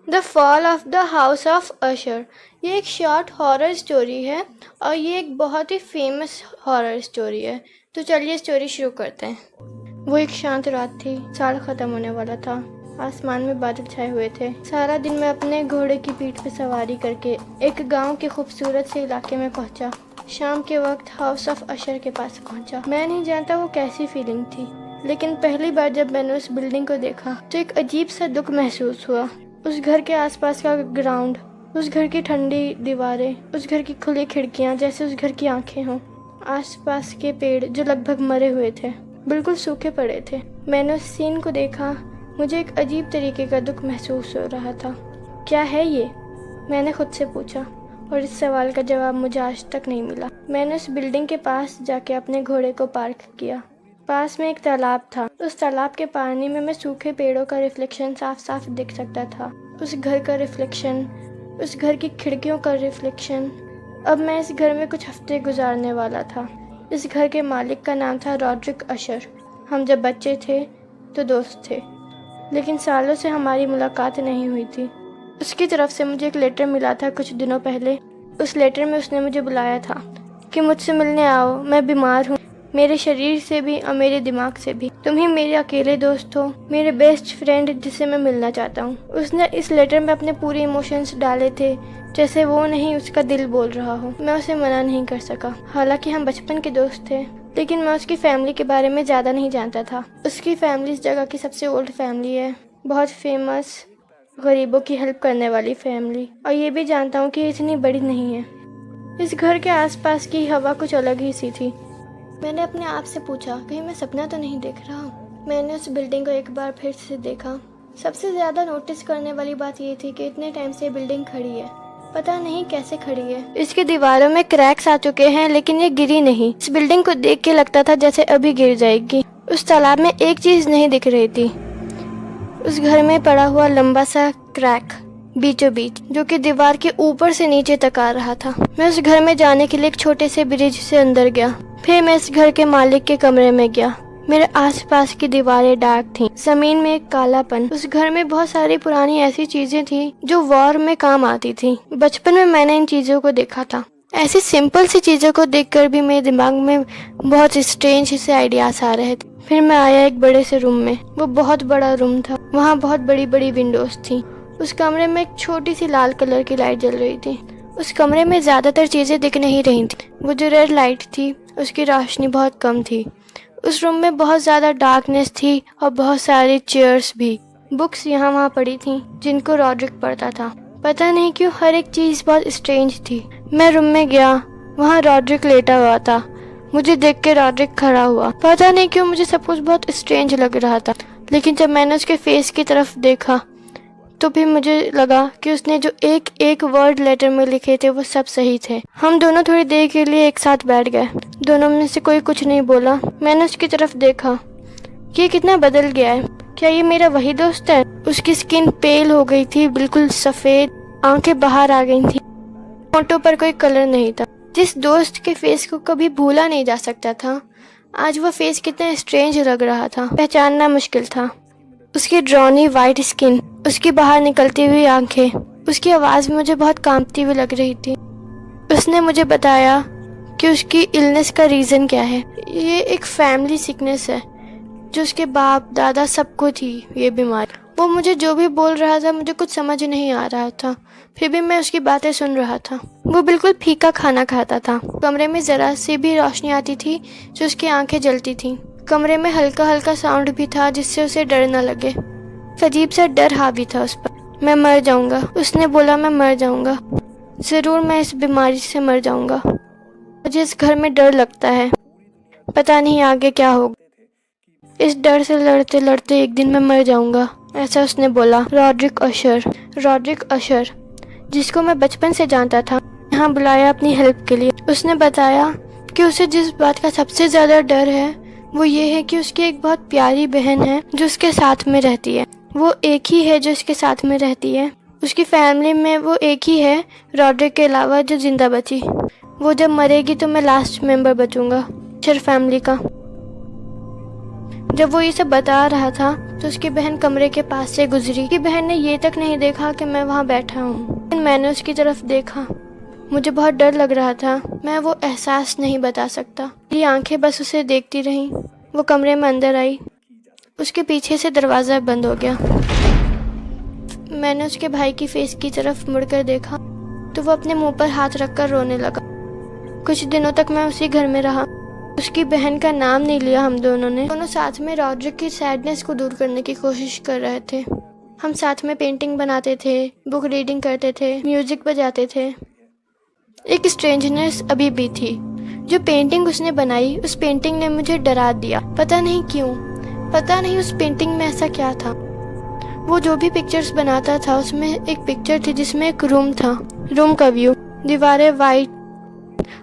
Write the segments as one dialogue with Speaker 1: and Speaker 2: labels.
Speaker 1: The fall of the house of Usher. ये एक short horror story है और ये एक बहुत ही फेमस हॉरर स्टोरी है। तो चलिए स्टोरी शुरू करते हैं। वो एक शांत रात थी। साल ख़त्म होने वाला था। आसमान में बादल छाए हुए थे। सारा दिन मैं अपने घोड़े की पीठ पर सवारी करके एक गांव के खूबसूरत से इलाके में पहुंचा। शाम के वक्त हाउस ऑफ अशर के पास पहुंचा। मैं नहीं जानता वो कैसी फीलिंग थी, लेकिन पहली बार जब मैंने उस बिल्डिंग को देखा तो एक अजीब सा दुख महसूस हुआ। उस घर के आसपास का ग्राउंड, उस घर की ठंडी दीवारें, उस घर की खुली खिड़कियां जैसे उस घर की आंखें हों। आसपास के पेड़ जो लगभग मरे हुए थे, बिल्कुल सूखे पड़े थे। मैंने उस सीन को देखा। मुझे एक अजीब तरीके का दुख महसूस हो रहा था। क्या है ये? मैंने खुद से पूछा, और इस सवाल का जवाब मुझे आज तक नहीं मिला। मैंने उस बिल्डिंग के पास जाके अपने घोड़े को पार्क किया। पास में एक तालाब था। उस तालाब के पानी में मैं सूखे पेड़ों का रिफ्लेक्शन साफ साफ दिख सकता था। उस घर का रिफ्लेक्शन, उस घर की खिड़कियों का रिफ्लेक्शन। अब मैं इस घर में कुछ हफ्ते गुजारने वाला था। इस घर के मालिक का नाम था रॉड्रिक अशर। हम जब बच्चे थे तो दोस्त थे, लेकिन सालों से हमारी मुलाकात नहीं हुई थी। उसकी तरफ से मुझे एक लेटर मिला था कुछ दिनों पहले। उस लेटर में उसने मुझे बुलाया था कि मुझसे मिलने आओ, मैं बीमार हूँ, मेरे शरीर से भी और मेरे दिमाग से भी। तुम ही मेरे अकेले दोस्त हो, मेरे बेस्ट फ्रेंड जिसे मैं मिलना चाहता हूँ। उसने इस लेटर में अपने पूरे इमोशंस डाले थे, जैसे वो नहीं उसका दिल बोल रहा हो। मैं उसे मना नहीं कर सका। हालांकि हम बचपन के दोस्त थे, लेकिन मैं उसकी फैमिली के बारे में ज़्यादा नहीं जानता था। उसकी फैमिली इस जगह की सबसे ओल्ड फैमिली है, बहुत फेमस, गरीबों की हेल्प करने वाली फैमिली। और ये भी जानता हूँ कि ये इतनी बड़ी नहीं है। इस घर के आसपास की हवा कुछ अलग ही सी थी। मैंने अपने आप से पूछा, कहीं मैं सपना तो नहीं देख रहा हूँ। मैंने उस बिल्डिंग को एक बार फिर से देखा। सबसे ज़्यादा नोटिस करने वाली बात ये थी कि इतने टाइम से बिल्डिंग खड़ी है। पता नहीं कैसे खड़ी है। इसकी दीवारों में क्रैक्स आ चुके हैं, लेकिन ये गिरी नहीं। इस बिल्डिंग को देख के लगता था जैसे अभी गिर जाएगी। उस तालाब में एक चीज़ नहीं दिख रही थी, उस घर में पड़ा हुआ लंबा सा क्रैक बीचों बीच, जो कि दीवार के ऊपर से नीचे तक आ रहा था। मैं उस घर में जाने के लिए एक छोटे से ब्रिज से अंदर गया। फिर मैं इस घर के मालिक के कमरे में गया। मेरे आसपास की दीवारें डार्क थीं, जमीन में एक कालापन। उस घर में बहुत सारी पुरानी ऐसी चीजें थी जो वॉर में काम आती थी। बचपन में मैंने इन चीजों को देखा था। ऐसी सिंपल सी चीजों को देखकर भी मेरे दिमाग में बहुत स्ट्रेंज से आइडियाज आ रहे थे। फिर मैं आया एक बड़े से रूम में। वो बहुत बड़ा रूम था। वहाँ बहुत बड़ी बड़ी विंडोज थी। उस कमरे में एक छोटी सी लाल कलर की लाइट जल रही थी। उस कमरे में ज्यादातर चीजें दिख नहीं रही थी। वो जो रेड लाइट थी उसकी रोशनी बहुत कम थी। उस रूम में बहुत ज्यादा डार्कनेस थी और बहुत सारी चेयर्स भी। बुक्स यहाँ वहाँ पड़ी थी जिनको रॉड्रिक पढ़ता था। पता नहीं क्यों हर एक चीज बहुत स्ट्रेंज थी। मैं रूम में गया, वहाँ रॉड्रिक लेटा हुआ था। मुझे देख के रॉड्रिक खड़ा हुआ। पता नहीं क्यों मुझे सब कुछ बहुत स्ट्रेंज लग रहा था, लेकिन जब मैंने उसके फेस की तरफ देखा तो भी मुझे लगा कि उसने जो एक एक वर्ड लेटर में लिखे थे वो सब सही थे। हम दोनों थोड़ी देर के लिए एक साथ बैठ गए। दोनों में से कोई कुछ नहीं बोला। मैंने उसकी तरफ देखा कि ये कितना बदल गया है। क्या ये मेरा वही दोस्त है? उसकी स्किन पेल हो गई थी, बिल्कुल सफेद, आंखें बाहर आ गई थी, होंठों पर कोई कलर नहीं था। जिस दोस्त के फेस को कभी भूला नहीं जा सकता था, आज वो फेस कितना स्ट्रेंज लग रहा था, पहचानना मुश्किल था। उसकी ड्रॉनी वाइट स्किन, उसकी बाहर निकलती हुई आंखें, उसकी आवाज़ मुझे बहुत कांपती हुई लग रही थी। उसने मुझे बताया कि उसकी इलनेस का रीज़न क्या है। ये एक फैमिली सिकनेस है जो उसके बाप दादा सबको थी ये बीमारी। वो मुझे जो भी बोल रहा था मुझे कुछ समझ नहीं आ रहा था, फिर भी मैं उसकी बातें सुन रहा था। वो बिल्कुल फीका खाना खाता था। कमरे में ज़रा सी भी रोशनी आती थी जो उसकी आंखें जलती थी। कमरे में हल्का हल्का साउंड भी था जिससे उसे डर न लगे। अजीब सा डर हावी था उस पर। मैं मर जाऊंगा, उसने बोला, मैं मर जाऊंगा, ज़रूर मैं इस बीमारी से मर जाऊंगा। मुझे इस घर में डर लगता है, पता नहीं आगे क्या होगा। इस डर से लड़ते लड़ते एक दिन मैं मर जाऊंगा, ऐसा उसने बोला। रॉड्रिक अशर, जिसको मैं बचपन से जानता था, यहाँ बुलाया अपनी हेल्प के लिए। उसने बताया कि उसे जिस बात का सबसे ज़्यादा डर है वो ये है कि उसकी एक बहुत प्यारी बहन है जो उसके साथ में रहती है। वो एक ही है जो उसके साथ में रहती है। उसकी फैमिली में वो एक ही है रॉड्रिक के अलावा जो जिंदा बची। वो जब मरेगी तो मैं लास्ट मेंबर बचूंगा अशर फैमिली का। जब वो ये सब बता रहा था तो उसकी बहन कमरे के पास से गुजरी। उसकी बहन ने ये तक नहीं देखा कि मैं वहाँ बैठा हूँ, लेकिन मैंने उसकी तरफ देखा। मुझे बहुत डर लग रहा था, मैं वो एहसास नहीं बता सकता। मेरी आंखें बस उसे देखती रहीं। वो कमरे में अंदर आई, उसके पीछे से दरवाज़ा बंद हो गया। मैंने उसके भाई की फेस की तरफ मुड़कर देखा तो वो अपने मुंह पर हाथ रखकर रोने लगा। कुछ दिनों तक मैं उसी घर में रहा। उसकी बहन का नाम नहीं लिया हम दोनों ने। दोनों साथ में रॉड्रिक की सैडनेस को दूर करने की कोशिश कर रहे थे। हम साथ में पेंटिंग बनाते थे, बुक रीडिंग करते थे, म्यूजिक बजाते थे। एक स्ट्रेंजनेस अभी भी थी। जो पेंटिंग उसने बनाई, उस पेंटिंग ने मुझे डरा दिया। पता नहीं क्यों, पता नहीं उस पेंटिंग में ऐसा क्या था। वो जो भी पिक्चर्स बनाता था उसमें एक पिक्चर थी जिसमें एक रूम था। रूम का व्यू, दीवारें वाइट,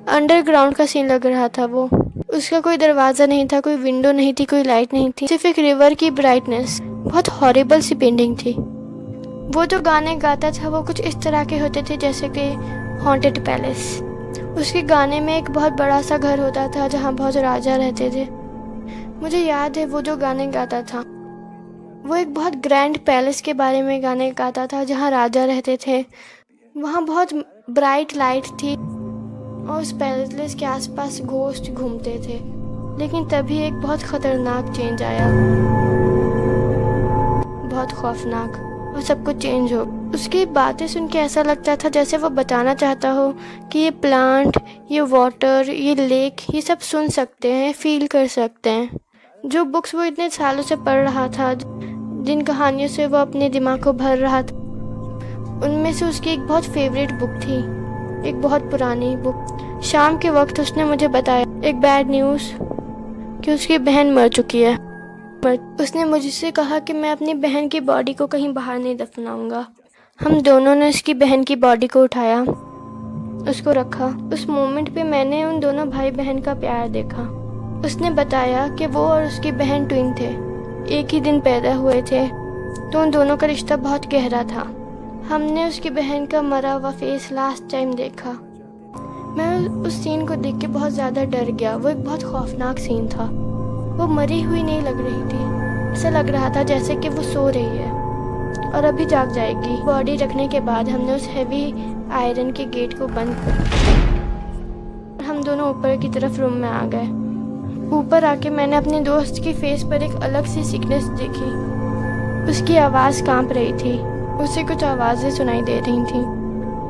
Speaker 1: अंडरग्राउंड का सीन लग रहा था। वो उसका कोई दरवाज़ा नहीं था, कोई विंडो नहीं थी, कोई लाइट नहीं थी, सिर्फ एक रिवर की ब्राइटनेस। बहुत हॉरिबल सी पेंटिंग थी। वो जो गाने गाता था वो कुछ इस तरह के होते थे जैसे कि हॉन्टेड पैलेस। उसके गाने में एक बहुत बड़ा सा घर होता था जहाँ बहुत राजा रहते थे। मुझे याद है वो जो गाने गाता था वो एक बहुत ग्रैंड पैलेस के बारे में गाने गाता था जहाँ राजा रहते थे। वहाँ बहुत ब्राइट लाइट थी और उस पैलेस के आसपास घोस्ट घूमते थे। लेकिन तभी एक बहुत खतरनाक चेंज आया, बहुत खौफनाक, और सब कुछ चेंज हो। उसकी बातें सुन के ऐसा लगता था जैसे वो बताना चाहता हो कि ये प्लांट, ये वाटर, ये लेक, ये सब सुन सकते हैं, फील कर सकते हैं। जो बुक्स वो इतने सालों से पढ़ रहा था, जिन कहानियों से वो अपने दिमाग को भर रहा था, उनमें से उसकी एक बहुत फेवरेट बुक थी, एक बहुत पुरानी बुक। शाम के वक्त उसने मुझे बताया एक बैड न्यूज़ कि उसकी बहन मर चुकी है। उसने मुझसे कहा कि मैं अपनी बहन की बॉडी को कहीं बाहर नहीं दफनाऊंगा। हम दोनों ने उसकी बहन की बॉडी को उठाया, उसको रखा। उस मोमेंट पे मैंने उन दोनों भाई बहन का प्यार देखा। उसने बताया कि वो और उसकी बहन ट्विन थे, एक ही दिन पैदा हुए थे, तो उन दोनों का रिश्ता बहुत गहरा था। हमने उसकी बहन का मरा हुआ फेस लास्ट टाइम देखा। मैं उस सीन को देख के बहुत ज़्यादा डर गया। वो एक बहुत खौफनाक सीन था। वो मरी हुई नहीं लग रही थी, ऐसा लग रहा था जैसे कि वो सो रही है और अभी जाग जाएगी। बॉडी रखने के बाद हमने उस हैवी आयरन के गेट को बंद कर हम दोनों ऊपर की तरफ रूम में आ गए। ऊपर आके मैंने अपने दोस्त की फेस पर एक अलग सी सिकनेस देखी। उसकी आवाज़ कांप रही थी, उसे कुछ आवाज़ें सुनाई दे रही थीं।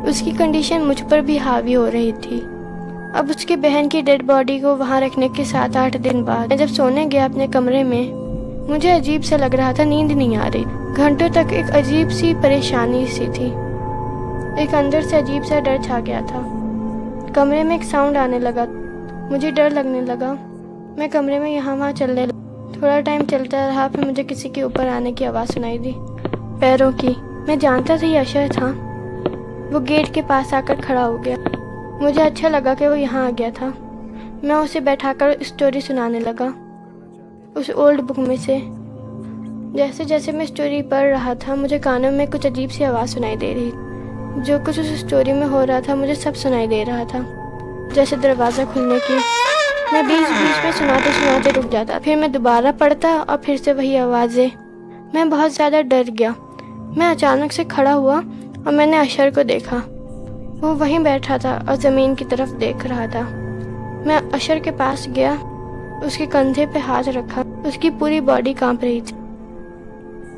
Speaker 1: उसकी कंडीशन मुझ पर भी हावी हो रही थी। अब उसकी बहन की डेड बॉडी को वहाँ रखने के 7-8 दिन बाद मैं जब सोने गया अपने कमरे में, मुझे अजीब सा लग रहा था, नींद नहीं आ रही। घंटों तक एक अजीब सी परेशानी सी थी, एक अंदर से अजीब सा डर छा गया था। कमरे में एक साउंड आने लगा, मुझे डर लगने लगा। मैं कमरे में यहाँ वहाँ चलने लगा। थोड़ा टाइम चलता रहा, फिर मुझे किसी के ऊपर आने की आवाज़ सुनाई दी, पैरों की। मैं जानता था ये अशर था। वो गेट के पास आकर खड़ा हो गया। मुझे अच्छा लगा कि वो यहाँ आ गया था। मैं उसे बैठाकर स्टोरी सुनाने लगा उस ओल्ड बुक में से। जैसे जैसे मैं स्टोरी पढ़ रहा था, मुझे कानों में कुछ अजीब सी आवाज़ सुनाई दे रही। जो कुछ उस स्टोरी में हो रहा था मुझे सब सुनाई दे रहा था, जैसे दरवाज़ा खुलने की। मैं बीच बीच में सुनाते सुनाते रुक जाता, फिर मैं दोबारा पढ़ता और फिर से वही आवाज़ें। मैं बहुत ज़्यादा डर गया। मैं अचानक से खड़ा हुआ और मैंने अशर को देखा। वो वहीं बैठा था और ज़मीन की तरफ देख रहा था। मैं अशर के पास गया, उसके कंधे पे हाथ रखा। उसकी पूरी बॉडी कांप रही थी।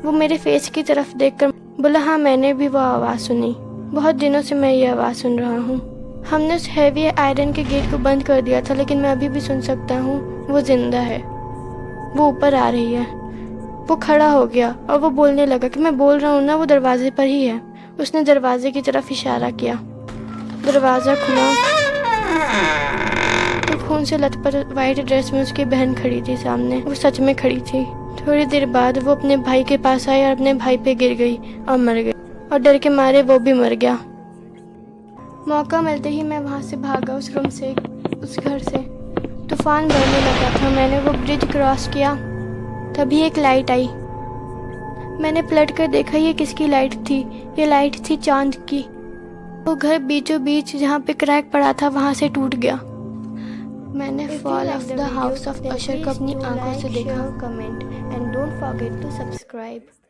Speaker 1: वो मेरे फेस की तरफ देखकर बोला, हाँ मैंने भी वो आवाज़ सुनी। बहुत दिनों से मैं ये आवाज़ सुन रहा हूँ। हमने उस हैवी आयरन के गेट को बंद कर दिया था, लेकिन मैं अभी भी सुन सकता हूँ। वो जिंदा है, वो ऊपर आ रही है। वो खड़ा हो गया और वो बोलने लगा कि मैं बोल रहा हूँ ना, वो दरवाजे पर ही है। उसने दरवाजे की तरफ इशारा किया। दरवाज़ा खुला तो खून से लथपथ वाइट ड्रेस में उसकी बहन खड़ी थी सामने। वो सच में खड़ी थी। थोड़ी देर बाद वो अपने भाई के पास आई और अपने भाई पे गिर गई और मर गई, और डर के मारे वो भी मर गया। मौका मिलते ही मैं वहाँ से भागा, उस रूम से, उस घर से। तूफान बरसने लगा था। मैंने वो ब्रिज क्रॉस किया, तभी एक लाइट आई। मैंने पलट कर देखा, ये किसकी लाइट थी? ये लाइट थी चांद की। वो घर बीचों बीच जहाँ पे क्रैक पड़ा था वहाँ से टूट गया। मैंने
Speaker 2: If you
Speaker 1: fall
Speaker 2: like
Speaker 1: of
Speaker 2: the
Speaker 1: the
Speaker 2: video,
Speaker 1: house of
Speaker 2: then
Speaker 1: अशर को
Speaker 2: please
Speaker 1: अपनी
Speaker 2: do
Speaker 1: आंखों से
Speaker 2: like,
Speaker 1: देखा।
Speaker 2: share, comment and don't forget to subscribe.